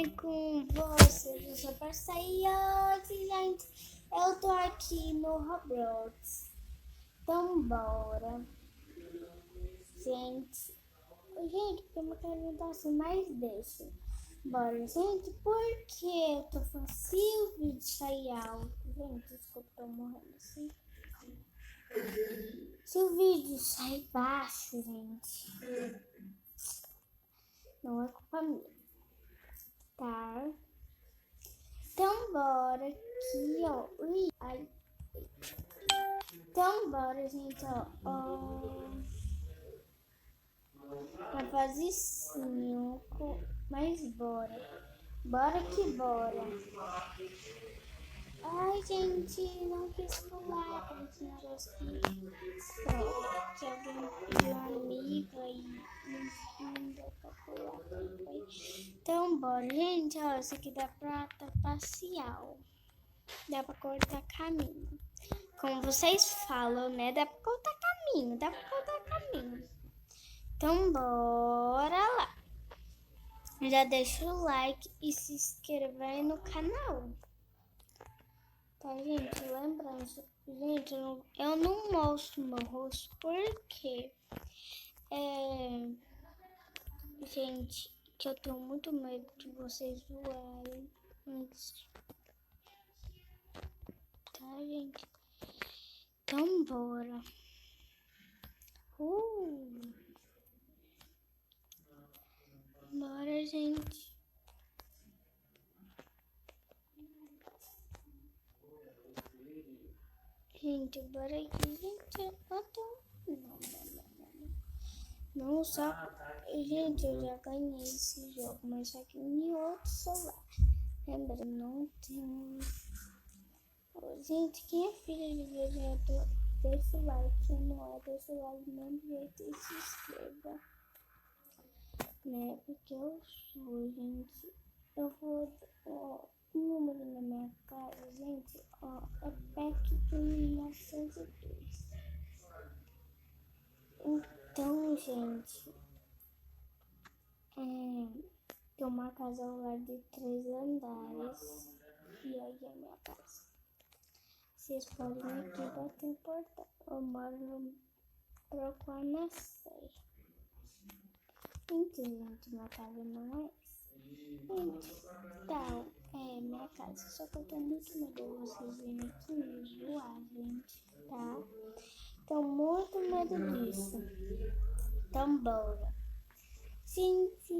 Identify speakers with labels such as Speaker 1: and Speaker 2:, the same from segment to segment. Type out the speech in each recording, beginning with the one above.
Speaker 1: bem com vocês? Eu sou parceira hoje, gente. Eu tô aqui no Roblox. Então, bora. Gente, porque eu não quero dar assim, mas deixa. Bora, gente, porque eu tô falando se o vídeo sair alto. Gente, desculpa, eu tô morrendo assim. Se o vídeo sair baixo, gente, não é culpa minha, tá? Então, bora aqui, ó. Ui, ai. Então, bora, gente, ó. Na fase 5, mas bora. Bora que bora. Ai, gente, não quis pular por esse negócio aqui. Pronto, que alguém pediu amiga e não deu pra pular. Então, bora, gente, ó, isso aqui dá pra parcial. Dá pra cortar caminho. Como vocês falam, né? Dá pra cortar caminho, Então, bora lá. Já deixa o like e se inscreva aí no canal. Tá, gente? Lembrando, gente, eu não mostro meu rosto porque gente, que eu tenho muito medo de vocês zoarem antes. Tá, gente? Então, bora. Bora, gente. Gente, bora aqui, gente. Não só. Gente, eu já ganhei esse jogo, mas só que em outro celular. Lembra, não tem. Gente, quem é filho de vereador, deixa o like. Quem não é, deixa o like do mesmo jeito e se inscreva. Né? Porque eu sou, gente. Eu vou. Ó, o número na minha casa, gente, ó, é PEC de 1902. Então, gente, tem uma casa ao lado de 3 andares. E aí é a minha casa. Vocês podem aqui bater em portão. Eu moro no Proclama Sé. Gente, minha casa não é essa. Então, é minha casa. Só que eu tenho muito medo de vocês virem aqui me zoar, gente, tá? Tenho muito medo disso. Então, bora. Gente,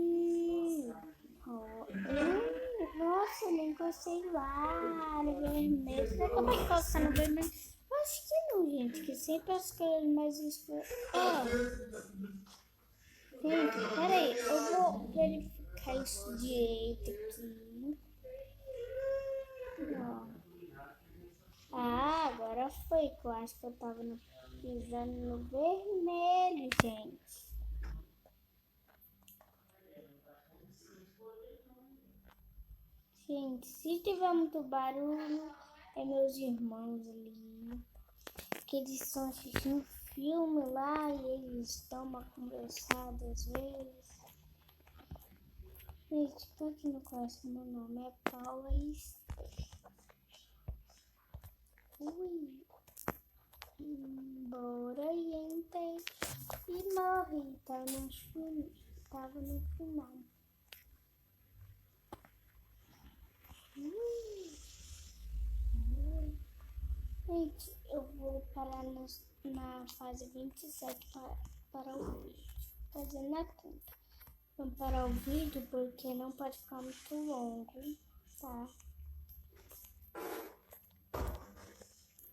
Speaker 1: nossa, eu nem gostei lá no vermelho. Será que eu vou colocar no vermelho? Acho que não, gente, que sempre as cores mais escuras. Gente, peraí, eu vou verificar isso direito aqui. Agora foi que eu acho que eu tava pisando no vermelho, gente. Gente, se tiver muito barulho, é meus irmãos ali. Que eles estão assistindo filme lá e eles estão uma conversada às vezes. Gente, pra quem não conhece, meu nome é Paula Bora, gente. E morri, tava no final. Gente, eu vou parar na fase 27 para o vídeo. Fazendo a conta. Vamos parar o vídeo porque não pode ficar muito longo, tá?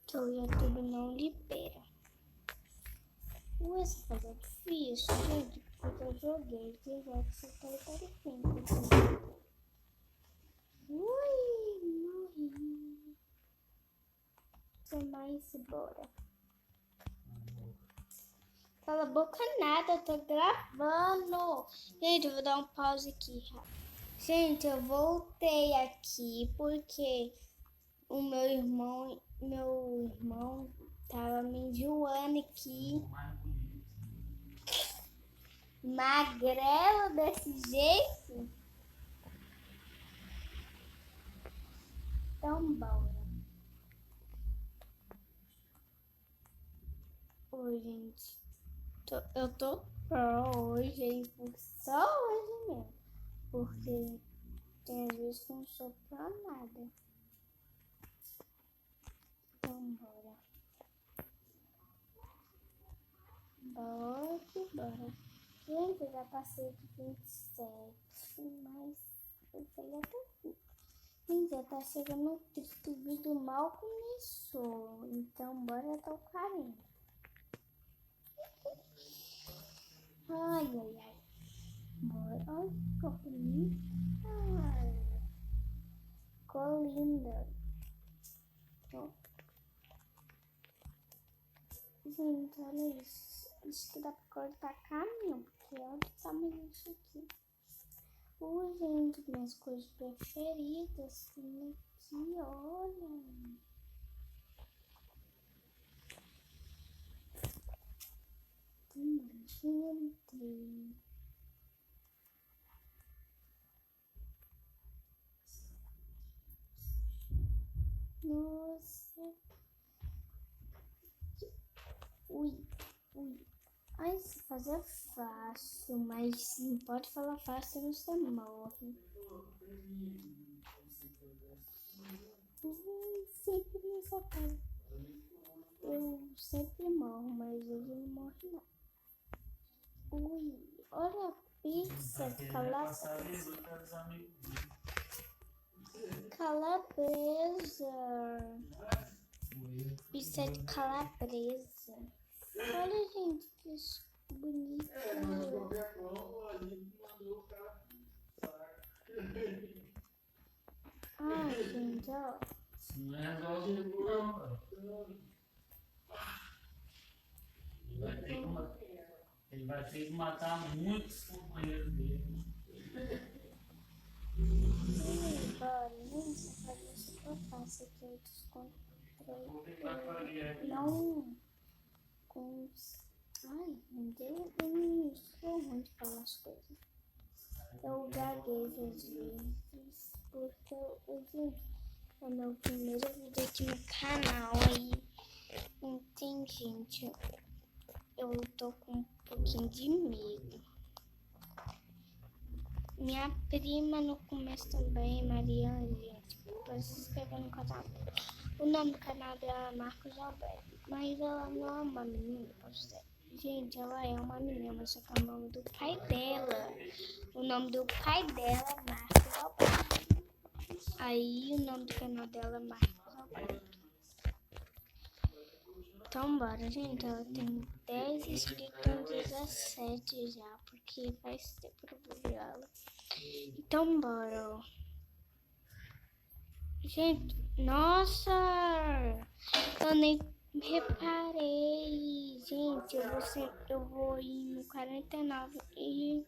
Speaker 1: Que o YouTube não libera. Essa fase é difícil, gente, porque eu joguei direto só para o fim. Morri. Sem mais, bora. Cala a boca nada, eu tô gravando. Gente, eu vou dar um pause aqui. Gente, eu voltei aqui porque o meu irmão tava me enjoando aqui. Magrelo desse jeito. Então, bora. Oi, gente. Eu tô hoje, hein? Só hoje mesmo. Porque tem às vezes que eu não sou pra nada. Então, bora. Bora que bora. Gente, eu já passei de 27, mas eu sei até aqui. Gente, já tá chegando no 30, o vídeo mal começou. Então, bora até o 40. Ai, ai, ai. Bora. Ai, ficou bonita. Ai, ficou linda. Então, gente, olha isso. Acho que dá pra cortar caminho, porque olha o tamanho disso aqui. Gente, minhas coisas preferidas tem aqui, olha. Gente. Nossa. Ui. Ai, se fazer fácil, mas não pode falar fácil, senão você morre. Sempre nessa casa. Eu sempre morro, mas hoje eu não morro não. Ui, olha a pizza de calabresa. Pizza de calabresa. Olha, gente, que bonito. Ai, gente, ó.
Speaker 2: Não é resolve não. Ele vai ter que matar muitos companheiros dele.
Speaker 1: Bora, gente, fazer isso que eu faço aqui, eu descontrolei. Não, com... Ai, meu Deus, eu sou ruim de falar as coisas. Eu gaguejo às vezes, porque gente, é meu primeiro vídeo aqui no canal aí. Então, gente, eu tô com um pouquinho de medo. Minha prima no começo também, Mariana, gente, pra se inscrever no canal. O nome do canal dela é Marcos Alberto, mas ela não é uma menina, gente, ela é uma menina, mas só que é o nome do pai dela. O nome do pai dela é Marcos Alberto. Aí o nome do canal dela é Marcos Alberto. Então bora, gente, ela tem 10 inscritos, 17 já, porque faz tempo que eu vou ver ela. Então bora. Gente, nossa! Eu nem reparei. Gente, eu vou ir no 49 e...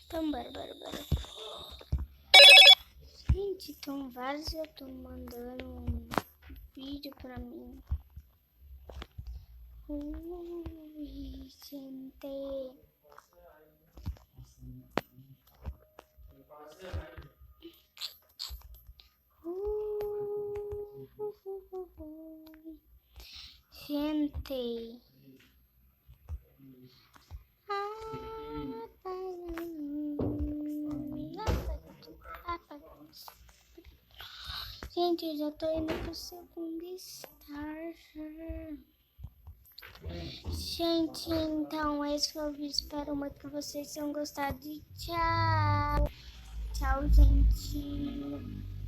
Speaker 1: Então bora. Gente, então vários eu tô mandando um vídeo pra mim. Ui, gente. Gente. Gente, eu já tô indo pro segundo estágio. Gente, então esse foi o vídeo. Espero muito que vocês tenham gostado. E tchau. Tchau, gente.